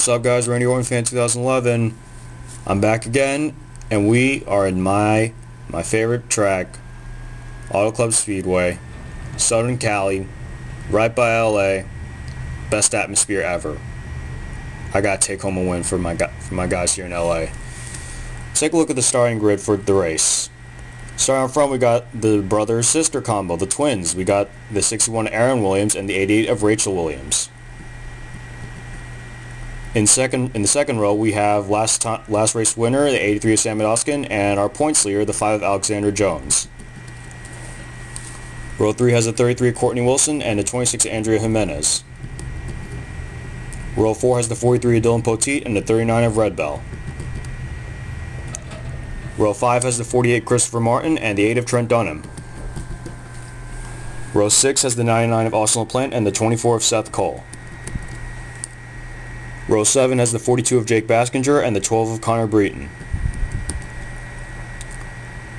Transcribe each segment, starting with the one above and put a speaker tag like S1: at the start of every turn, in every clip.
S1: What's up, guys? Randy Orton Fan 2011. I'm back again, and we are in my favorite track, Club Speedway, Southern Cali, right by LA. Best atmosphere ever. I gotta take home a win for my guys here in LA. Let's take a look at the starting grid for the race. Starting up front, we got the brother-sister combo, the twins. We got the 61 Aaron Williams and the 88 of Rachel Williams. In the second row, we have last race winner, the 83 of Sam Medoskin, and our points leader, the 5 of Alexander Jones. Row 3 has the 33 of Courtney Wilson and the 26 of Andrea Jimenez. Row 4 has the 43 of Dylan Poteet and the 39 of Red Bell. Row 5 has the 48 Christopher Martin and the 8 of Trent Dunham. Row 6 has the 99 of Austin LaPlante and the 24 of Seth Cole. Row 7 has the 42 of Jake Baskinger and the 12 of Connor Breton.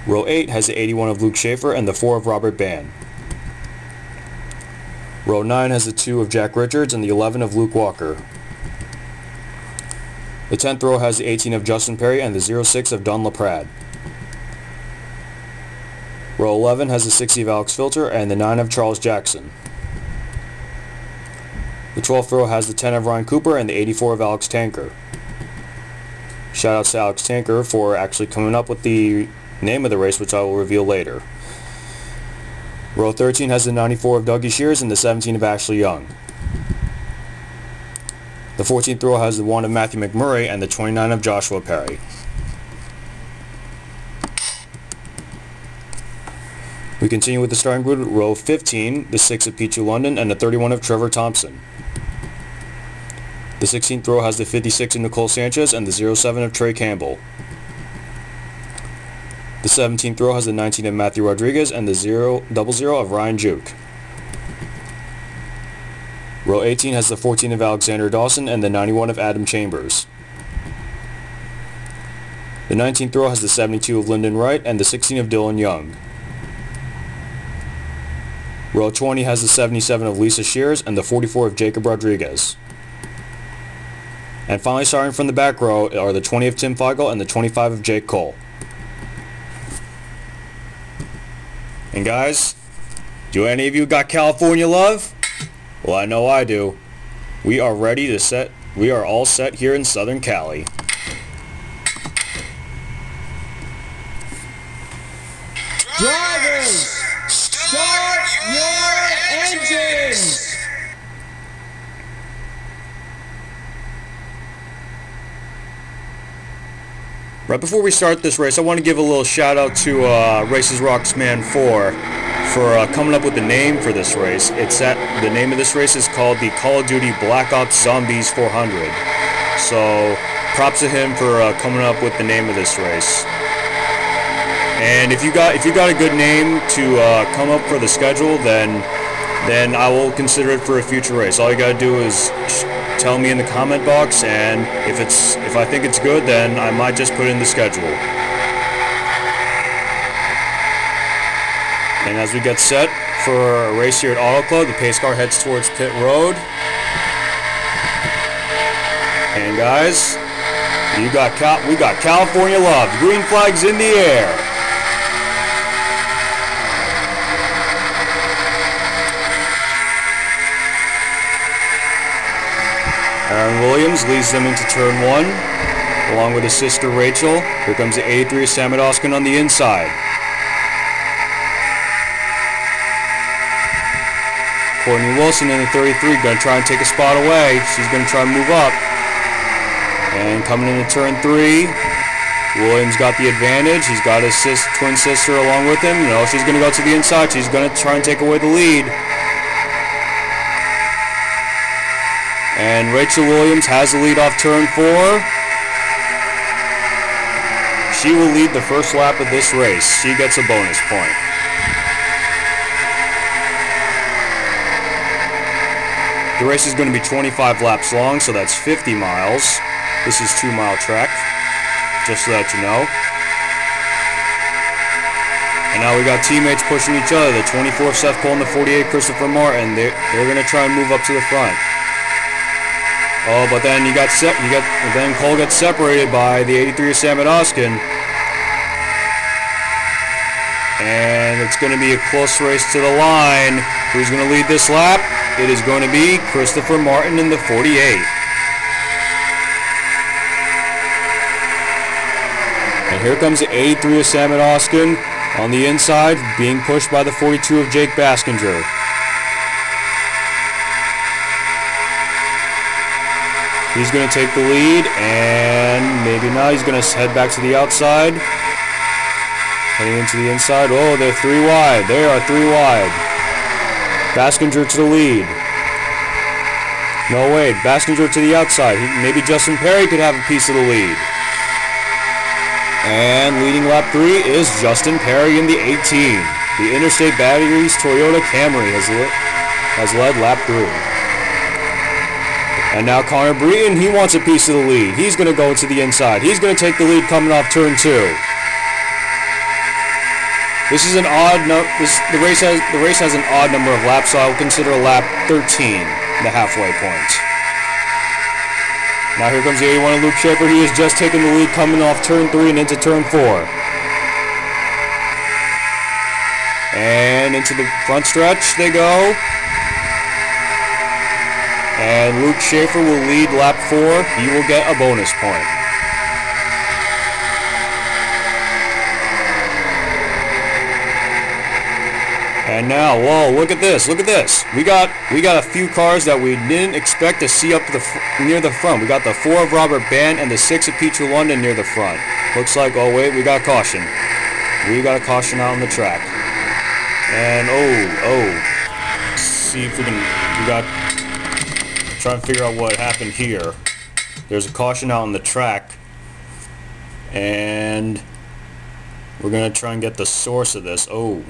S1: Row 8 has the 81 of Luke Schaefer and the 4 of Robert Bann. Row 9 has the 2 of Jack Richards and the 11 of Luke Walker. The 10th row has the 18 of Justin Perry and the 06 of Don LaPrade. Row 11 has the 60 of Alex Filter and the 9 of Charles Jackson. The 12th row has the 10 of Ryan Cooper and the 84 of Alex Tanker. Shoutouts to Alex Tanker for actually coming up with the name of the race, which I will reveal later. Row 13 has the 94 of Dougie Shears and the 17 of Ashley Young. The 14th row has the 1 of Matthew McMurray and the 29 of Joshua Perry. We continue with the starting grid. Row 15, the 6 of Pichu London and the 31 of Trevor Thompson. The 16th row has the 56 of Nicole Sanchez and the 07 of Trey Campbell. The 17th row has the 19 of Matthew Rodriguez and the 00 of Ryan Juke. Row 18 has the 14 of Alexander Dawson and the 91 of Adam Chambers. The 19th row has the 72 of Lyndon Wright and the 16 of Dylan Young. Row 20 has the 77 of Lisa Shears and the 44 of Jacob Rodriguez. And finally, starting from the back row are the 20 of Tim Feigl and the 25 of Jake Cole. And guys, do any of you got California love? Well, I know I do. We are ready to set. We are all set here in Southern Cali.
S2: Drivers, start your engines!
S1: Right before we start this race, I want to give a little shout out to Races Rocks Man 4 for coming up with the name for this race. The name of this race is called the Call of Duty Black Ops Zombies 400. So props to him for coming up with the name of this race. And if you got a good name to come up for the schedule, then I will consider it for a future race. All you gotta do is tell me in the comment box, and if I think it's good, then I might just put it in the schedule. And as we get set for a race here at Auto Club, the pace car heads towards pit road. And guys, we got California love. Green flags in the air. Aaron Williams leads them into turn 1, along with his sister Rachel. Here comes the 83 of Sam Medoskin on the inside. Courtney Wilson in the 33, going to try and take a spot away. She's going to try and move up. And coming into turn 3, Williams got the advantage. He's got his twin sister along with him. You know, she's going to go to the inside. She's going to try and take away the lead. And Rachel Williams has the lead off turn 4. She will lead the first lap of this race. She gets a bonus point. The race is going to be 25 laps long, so that's 50 miles. This is 2-mile track, just so that you know. And now we got teammates pushing each other. The 24 Seth Cole and the 48 Christopher Martin. They're going to try and move up to the front. Oh, but then then Cole gets separated by the 83 of Sam Oskin. And it's going to be a close race to the line. Who's going to lead this lap? It is going to be Christopher Martin in the 48. And here comes the 83 of Sam Oskin on the inside, being pushed by the 42 of Jake Baskinger. He's going to take the lead, and maybe not. He's going to head back to the outside. Heading into the inside. Oh, they're 3 wide. They are 3 wide. Baskinger to the lead. No, wait. Baskinger to the outside. Maybe Justin Perry could have a piece of the lead. And leading lap 3 is Justin Perry in the 18. The Interstate Batteries Toyota Camry has led lap 3. And now Connor Breton, he wants a piece of the lead. He's going to go to the inside. He's going to take the lead coming off turn 2. This is an odd the race has an odd number of laps, so I will consider lap 13 the halfway point. Now here comes the 81 of Luke Schaefer. He has just taken the lead coming off turn 3 and into turn 4. And into the front stretch they go. And Luke Schaefer will lead lap 4. He will get a bonus point. And now, whoa, look at this, look at this. We got a few cars that we didn't expect to see up near the front. We got the 4 of Robert Band and the 6 of Peter London near the front. Looks like, oh wait, we got a caution. We got a caution out on the track. And let's see if we got, trying to figure out what happened here. There's a caution out on the track. And we're gonna try and get the source of this. Oh.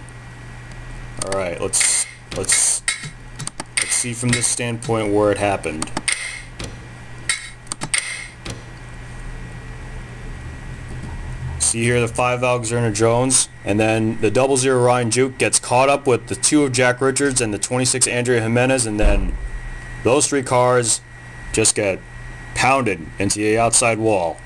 S1: Alright, let's see from this standpoint where it happened. See here the 5 Alexander Jones, and then the 00 Ryan Juke gets caught up with the 2 of Jack Richards and the 26 Andrea Jimenez, and then those 3 cars just get pounded into the outside wall.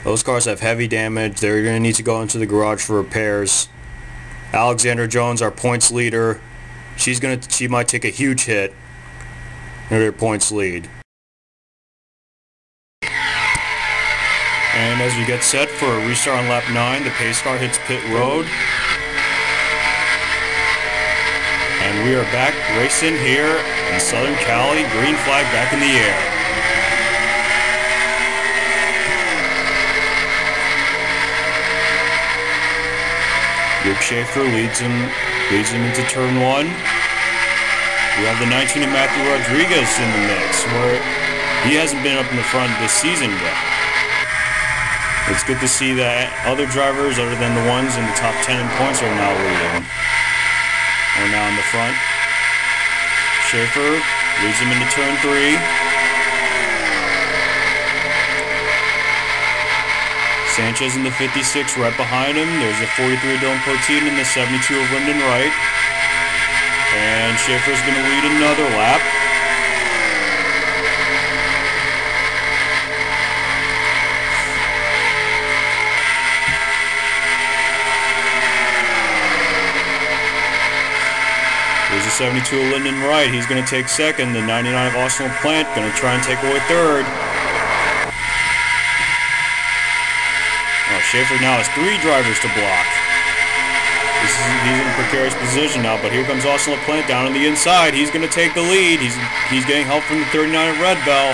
S1: Those cars have heavy damage. They're going to need to go into the garage for repairs. Alexander Jones, our points leader, she might take a huge hit in her points lead. And as we get set for a restart on lap 9, the pace car hits pit road. And we are back racing here in Southern Cali. Green flag back in the air. Luke Schaefer leads him into turn 1. We have the 19 of Matthew Rodriguez in the mix, where he hasn't been up in the front this season yet. It's good to see that other drivers, other than the ones in the top 10 in points, are now leading. Or now in the front. Schaefer leads him into turn 3. Sanchez in the 56 right behind him. There's the 43 of Dylan Poteen and the 72 of Lyndon Wright. And Schaefer's going to lead another lap. There's the 72 of Lyndon Wright. He's going to take second. The 99 of Austin LaPlante going to try and take away third. Schaefer now has 3 drivers to block. He's in a precarious position now, but here comes Austin LaPlante down on the inside. He's going to take the lead. He's getting help from the 39 of Red Bell.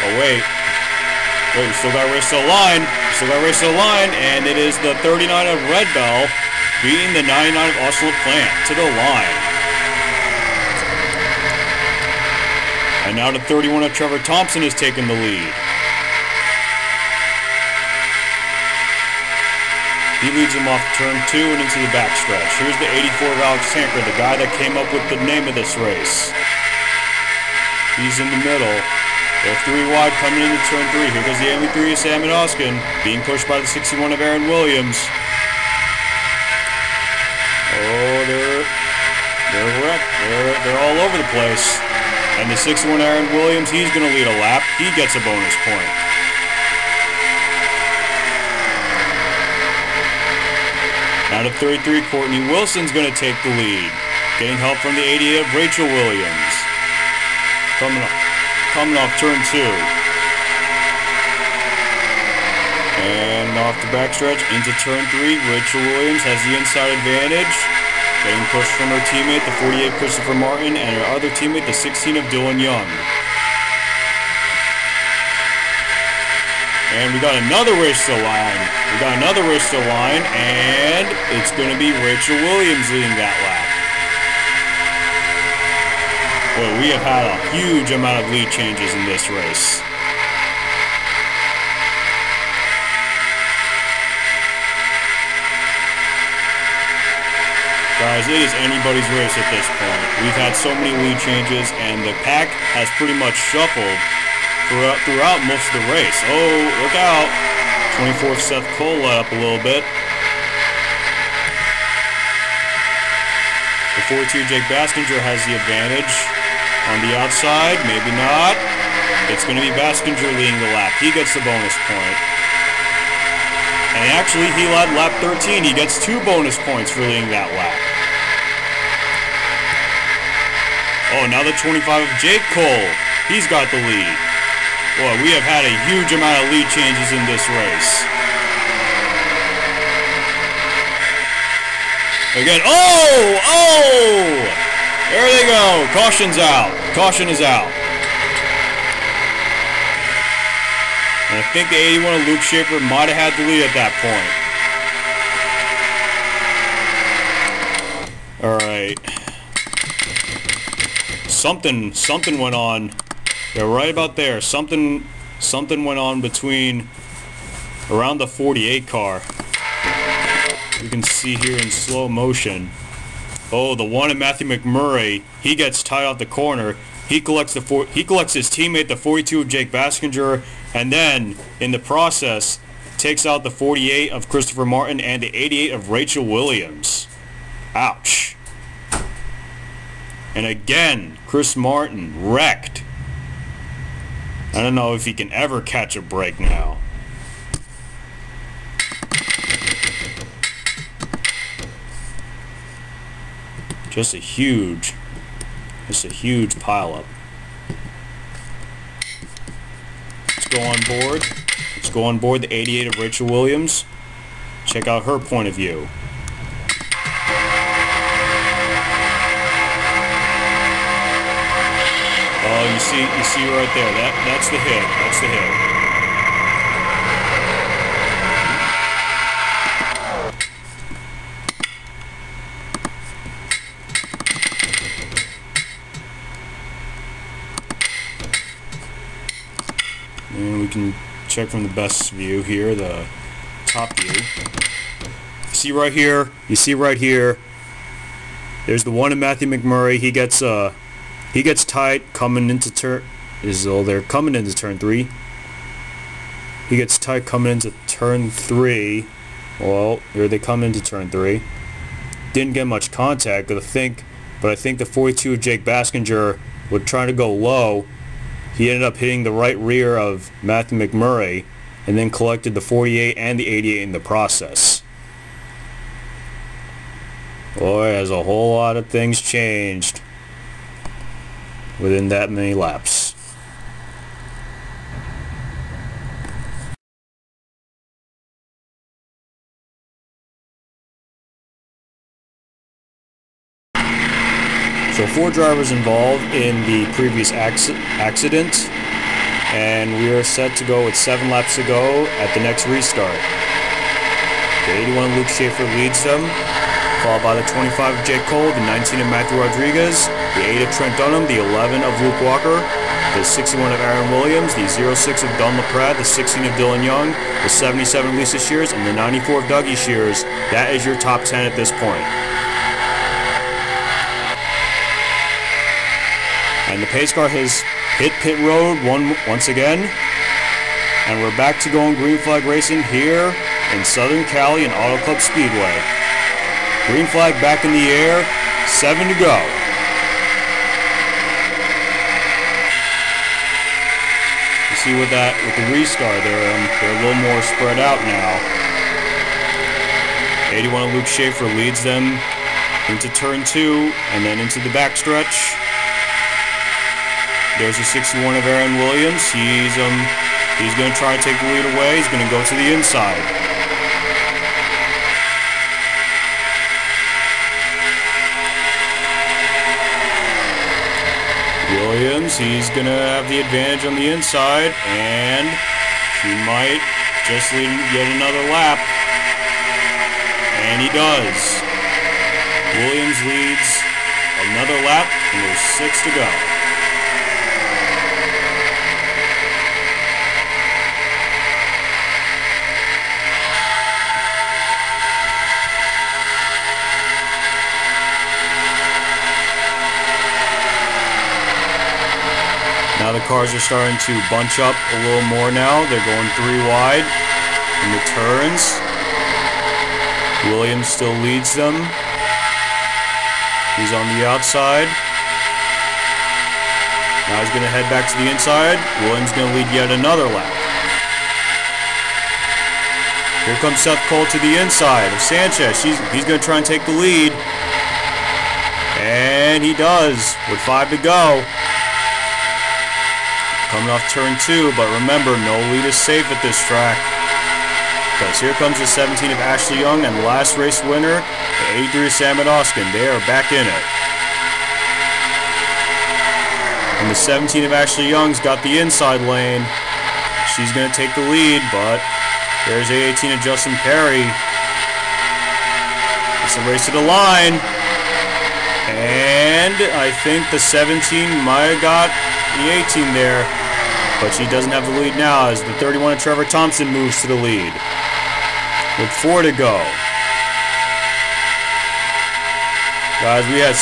S1: Oh wait, we still got to race to the line. And it is the 39 of Red Bell beating the 99 of Austin LaPlante to the line. And now the 31 of Trevor Thompson has taken the lead. He leads him off turn 2 and into the backstretch. Here's the 84 of Alex Tanker, the guy that came up with the name of this race. He's in the middle. They're 3 wide coming into turn 3. Here goes the 83 of Sam Oskin, being pushed by the 61 of Aaron Williams. Oh, They're wrecked. They're all over the place. And the 61 Aaron Williams, he's going to lead a lap. He gets a bonus point. Out of 33, Courtney Wilson's going to take the lead. Getting help from the 88 of Rachel Williams. Coming off turn 2. And off the backstretch into turn 3, Rachel Williams has the inside advantage. Getting pushed from her teammate, the 48 Christopher Martin, and her other teammate, the 16 of Dylan Young. And we got another race to the line. And it's going to be Rachel Williams leading that lap. Boy, we have had a huge amount of lead changes in this race. Guys, it is anybody's race at this point. We've had so many lead changes, and the pack has pretty much shuffled throughout most of the race. Oh, look out. 24th Seth Cole let up a little bit. The 42 Jake Baskinger has the advantage on the outside. Maybe not. It's going to be Baskinger leading the lap. He gets the bonus point. And actually, he led lap 13. He gets 2 bonus points for leading that lap. Oh, now the 25 of Jake Cole. He's got the lead. Boy, we have had a huge amount of lead changes in this race. Again, oh! There they go. Caution's out. Caution is out. And I think the 81 of Luke Schaefer might have had the lead at that point. Alright. Something went on. Yeah, right about there. Something went on between around the 48 car. You can see here in slow motion. Oh, the one of Matthew McMurray, he gets tied off the corner. He collects his teammate, the 42 of Jake Baskinger, and then in the process takes out the 48 of Christopher Martin and the 88 of Rachel Williams. Ouch. And again, Chris Martin wrecked. I don't know if he can ever catch a break now. Just a huge pileup. Let's go on board. Let's go on board the 88 of Rachel Williams. Check out her point of view. Oh, you see right there. That's the hit. That's the hit. And we can check from the best view here, the top view. You see right here. There's the one of Matthew McMurray. He gets tight coming into turn. They're coming into turn 3. He gets tight coming into turn 3. Well, here they come into turn 3. Didn't get much contact, but I think the 42 of Jake Baskinger was trying to go low. He ended up hitting the right rear of Matthew McMurray and then collected the 48 and the 88 in the process. Boy, has a whole lot of things changed within that many laps. So 4 drivers involved in the previous accident, and we are set to go with 7 laps to go at the next restart. The 81 Luke Schaefer leads them, followed by the 25 of Jake Cole, the 19 of Matthew Rodriguez, the 8 of Trent Dunham, the 11 of Luke Walker, the 61 of Aaron Williams, the 06 of Don LaPrade, the 16 of Dylan Young, the 77 of Lisa Shears, and the 94 of Dougie Shears. That is your top 10 at this point. And the pace car has hit pit road once again. And we're back to going green flag racing here in Southern Cali and Auto Club Speedway. Green flag back in the air. 7 to go. You see with the restart, they're a little more spread out now. 81 of Luke Schaefer leads them into turn 2 and then into the backstretch. There's a 61 of Aaron Williams. He's going to try to take the lead away. He's going to go to the inside. Williams, he's going to have the advantage on the inside, and he might just lead yet another lap. And he does. Williams leads another lap, and there's 6 to go. Now the cars are starting to bunch up a little more now. They're going 3 wide in the turns. Williams still leads them. He's on the outside. Now he's going to head back to the inside. Williams is going to lead yet another lap. Here comes Seth Cole to the inside of Sanchez. He's going to try and take the lead. And he does with 5 to go. Coming off turn 2, but remember, no lead is safe at this track. Because here comes the 17 of Ashley Young and the last race winner, the 83 of Sam Oskin. They are back in it. And the 17 of Ashley Young's got the inside lane. She's going to take the lead, but there's the 18 of Justin Perry. It's a race to the line. And I think the 17 might have got the 18 there. But she doesn't have the lead now as the 31 of Trevor Thompson moves to the lead. With 4 to go. Guys, we have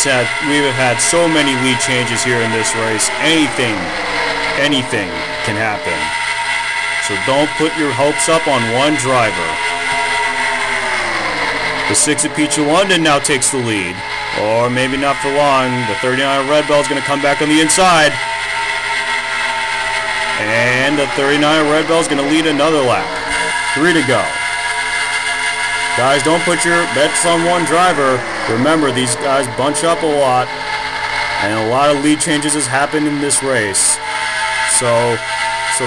S1: had so many lead changes here in this race. Anything can happen. So don't put your hopes up on one driver. The 6 of Peach London now takes the lead. Or maybe not for long. The 39 of Red Bell is going to come back on the inside. And the 39 of Red Bell is going to lead another lap. 3 to go. Guys, don't put your bets on one driver. Remember, these guys bunch up a lot. And a lot of lead changes has happened in this race. So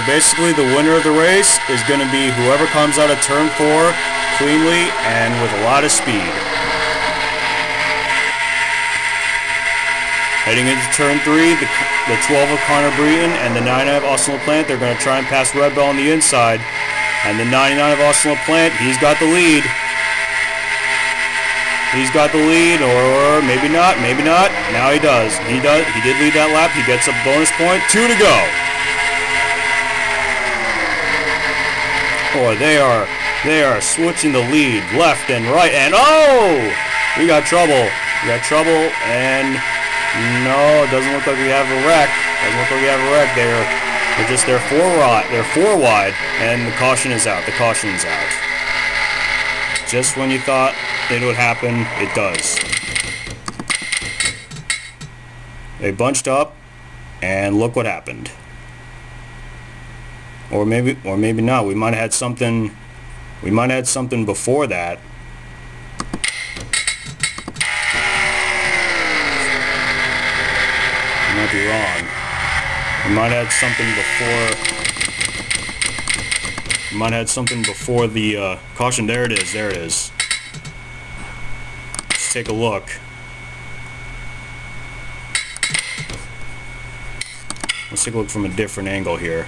S1: basically the winner of the race is going to be whoever comes out of turn 4 cleanly and with a lot of speed. Heading into turn 3, the 12 of Connor Breton and the 99 of Austin LaPlante, they're going to try and pass Red Bell on the inside. And the 99 of Austin LaPlante, he's got the lead. He's got the lead, or maybe not, maybe not. Now he does. He did lead that lap. He gets a bonus point. 2 to go. Boy, they are switching the lead left and right, and oh! We got trouble. We got trouble, and no, it doesn't look like we have a wreck. Doesn't look like we have a wreck. They're 4 wide, and the caution is out. The caution is out. Just when you thought it would happen, it does. They bunched up, and look what happened. Or maybe not. We might have had something. We might have had something before that. I might be wrong. We might have had something before. We might have had something before the caution. There it is. There it is. Let's take a look. Let's take a look from a different angle here.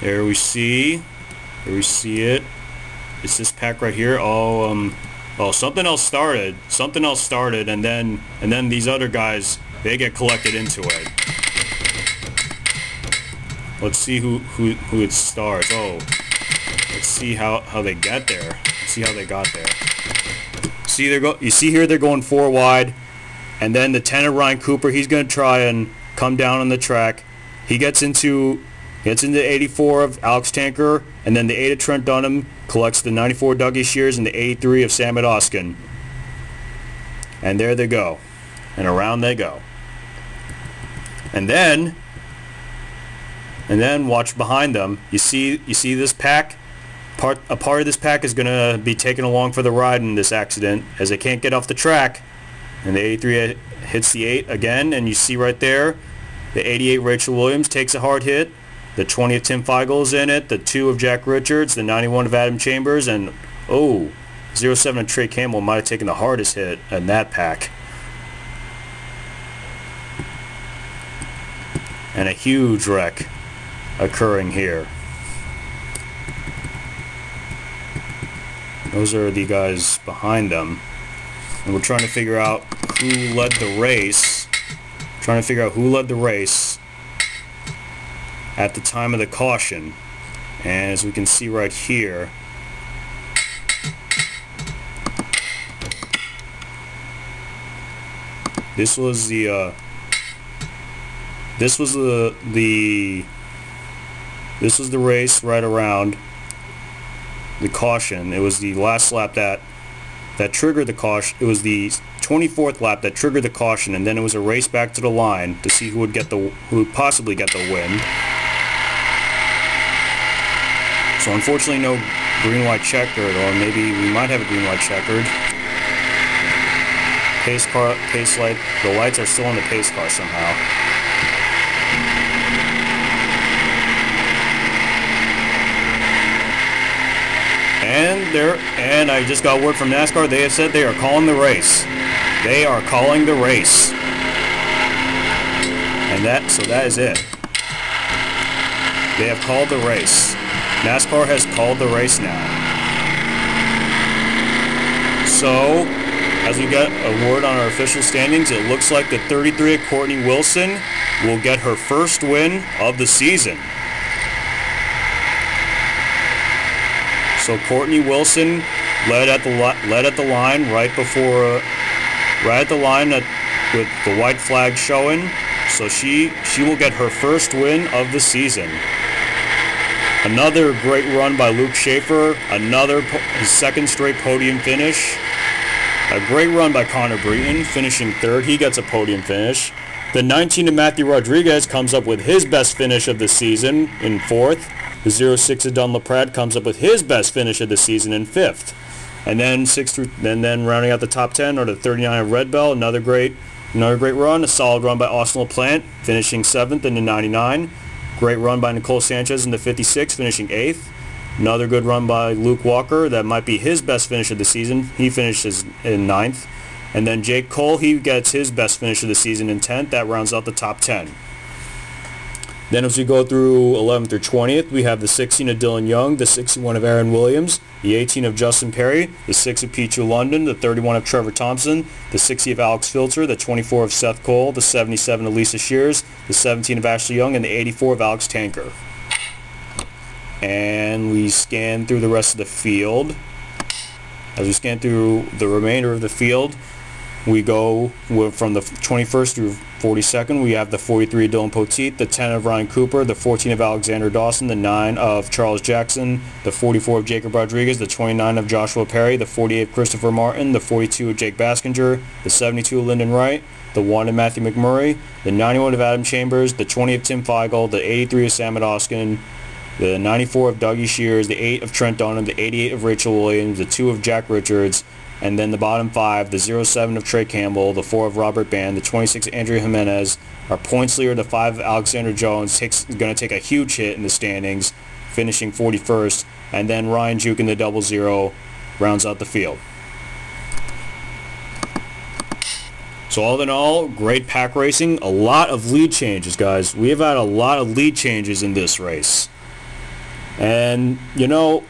S1: There we see it. It's this pack right here. Oh, something else started. Something else started, and then these other guys, they get collected into it. Let's see who it stars. Oh, let's see how they get there. Let's see how they got there. See, you see here they're going 4 wide, and then the 10 of Ryan Cooper, he's going to try and come down on the track. He gets into 84 of Alex Tanker, and then the 8 of Trent Dunham collects the 94 Dougie Shears and the 83 of Sam Oskin. And there they go. And around they go. And then watch behind them. You see this pack? A part of this pack is going to be taken along for the ride in this accident, as they can't get off the track. And the 83 hits the 8 again, and you see right there, the 88 Rachel Williams takes a hard hit. The 20 of Tim Feigel's in it. The 2 of Jack Richards. The 91 of Adam Chambers. And, 07 of Trey Campbell might have taken the hardest hit in that pack. And a huge wreck occurring here. Those are the guys behind them. And we're trying to figure out who led the race. Trying to figure out who led the race at the time of the caution. And as we can see right here, this was the race right around the caution. It was the last lap that triggered the caution. It was the 24th lap that triggered the caution, and then it was a race back to the line to see who would possibly get the win. So unfortunately, no green-white checkered, or maybe we might have a green-white checkered. Pace light. The lights are still on the pace car somehow. And I just got word from NASCAR. They have said they are calling the race. They are calling the race. And so that is it. They have called the race. NASCAR has called the race now. So, as we get a word on our official standings, it looks like the 33 of Courtney Wilson will get her first win of the season. So Courtney Wilson led at the line with the white flag showing. So she will get her first win of the season. Another great run by Luke Schaefer. His second straight podium finish. A great run by Connor Breton, finishing third. He gets a podium finish. The 19 of Matthew Rodriguez comes up with his best finish of the season in fourth. The 06 of Don LaPrade comes up with his best finish of the season in fifth. And then rounding out the top 10 are the 39 of Red Bell, another great run. A solid run by Austin LaPlante, finishing seventh in the 99. Great run by Nicole Sanchez in the 56, finishing eighth. Another good run by Luke Walker. That might be his best finish of the season. He finishes in ninth. And then Jake Cole, he gets his best finish of the season in 10th. That rounds out the top 10. Then as we go through 11th through 20th, we have the 16 of Dylan Young, the 61 of Aaron Williams, the 18 of Justin Perry, the 6 of Pichu London, the 31 of Trevor Thompson, the 60 of Alex Filter, the 24 of Seth Cole, the 77 of Lisa Shears, the 17 of Ashley Young, and the 84 of Alex Tanker. And we scan through the rest of the field. As we scan through the remainder of the field, we go from the 21st through 42nd. We have the 43 of Dylan Poteet, the 10 of Ryan Cooper, the 14 of Alexander Dawson, the 9 of Charles Jackson, the 44 of Jacob Rodriguez, the 29 of Joshua Perry, the 48 of Christopher Martin, the 42 of Jake Baskinger, the 72 of Lyndon Wright, the 1 of Matthew McMurray, the 91 of Adam Chambers, the 20 of Tim Feigl, the 83 of Sam Odoskin, the 94 of Dougie Shears, the 8 of Trent Dunham, the 88 of Rachel Williams, the 2 of Jack Richards, and then the bottom 5, the 07 of Trey Campbell, the 4 of Robert Band, the 26 of Andrea Jimenez. Our points leader, the 5 of Alexander Jones, is going to take a huge hit in the standings, finishing 41st. And then Ryan Juke in the 00 rounds out the field. So all in all, great pack racing. A lot of lead changes, guys. We have had a lot of lead changes in this race. And, you know,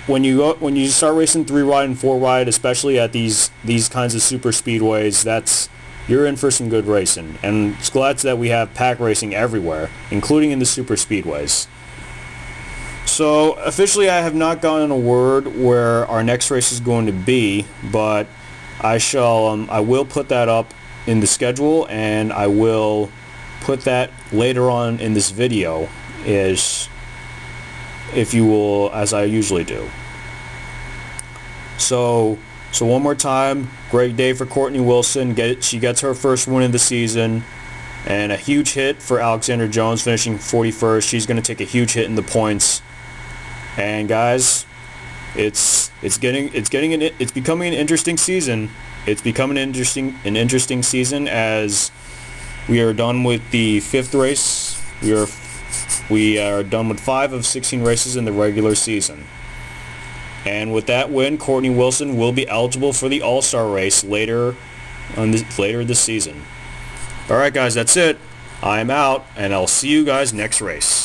S1: when you start racing 3 wide and 4 wide, especially at these kinds of super speedways, you're in for some good racing. And it's glad that we have pack racing everywhere, including in the super speedways. So officially, I have not gotten a word where our next race is going to be, but I will put that up in the schedule, and I will put that later on in this video, if you will, as I usually do. So So one more time, great day for Courtney Wilson. She gets her first win of the season, and a huge hit for Alexander Jones, finishing 41st. She's going to take a huge hit in the points. And guys, it's becoming an interesting season. It's becoming an interesting season as we are done with the 5th race. We are done with 5 of 16 races in the regular season. And with that win, Courtney Wilson will be eligible for the All-Star race later this season. Alright guys, that's it. I'm out, and I'll see you guys next race.